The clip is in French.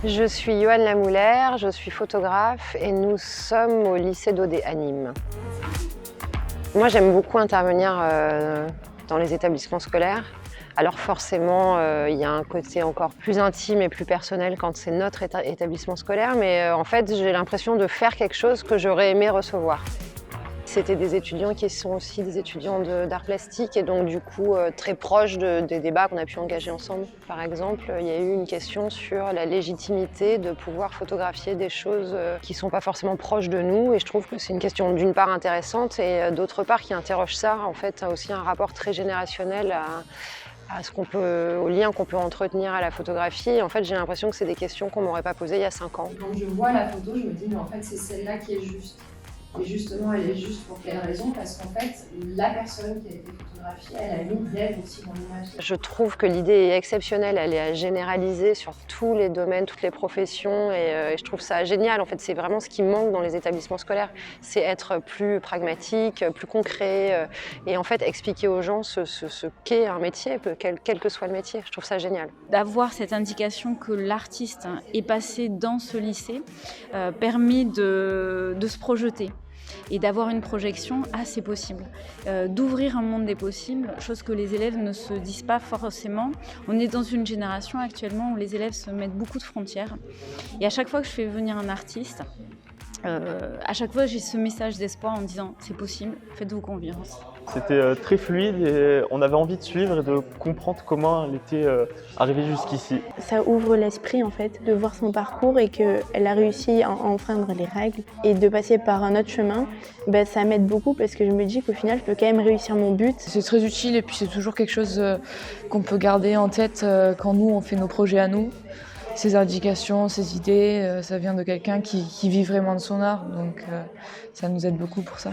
Je suis Yoann Lamoulaire, je suis photographe et nous sommes au lycée d'Audet à Nîmes. Moi j'aime beaucoup intervenir dans les établissements scolaires. Alors forcément, il y a un côté encore plus intime et plus personnel quand c'est notre établissement scolaire, mais en fait j'ai l'impression de faire quelque chose que j'aurais aimé recevoir. C'était des étudiants qui sont aussi des étudiants d'art plastique et donc du coup très proches des débats qu'on a pu engager ensemble. Par exemple, il y a eu une question sur la légitimité de pouvoir photographier des choses qui ne sont pas forcément proches de nous et je trouve que c'est une question d'une part intéressante et d'autre part qui interroge ça en fait a aussi un rapport très générationnel au lien qu'on peut entretenir à la photographie. En fait, j'ai l'impression que c'est des questions qu'on m'aurait pas posées il y a 5 ans. Quand je vois la photo, je me dis mais en fait c'est celle-là qui est juste. Et justement, elle est juste pour quelle raison? Parce qu'en fait, la personne qui a été photographiée, elle a mis d'elle aussi dans l'image. Je trouve que l'idée est exceptionnelle, elle est à généraliser sur tous les domaines, toutes les professions et je trouve ça génial. En fait, c'est vraiment ce qui manque dans les établissements scolaires, c'est être plus pragmatique, plus concret et en fait expliquer aux gens ce qu'est un métier, quel que soit le métier. Je trouve ça génial. D'avoir cette indication que l'artiste est passé dans ce lycée permet de se projeter. Et d'avoir une projection, c'est possible. D'ouvrir un monde des possibles, chose que les élèves ne se disent pas forcément. On est dans une génération actuellement où les élèves se mettent beaucoup de frontières. Et à chaque fois que je fais venir un artiste, à chaque fois j'ai ce message d'espoir en disant « c'est possible, faites-vous confiance ». C'était très fluide et on avait envie de suivre et de comprendre comment elle était arrivée jusqu'ici. Ça ouvre l'esprit en fait, de voir son parcours et qu'elle a réussi à enfreindre les règles et de passer par un autre chemin, ça m'aide beaucoup parce que je me dis qu'au final je peux quand même réussir mon but. C'est très utile et puis c'est toujours quelque chose qu'on peut garder en tête quand nous on fait nos projets à nous. Ces indications, ces idées, ça vient de quelqu'un qui vit vraiment de son art, donc ça nous aide beaucoup pour ça.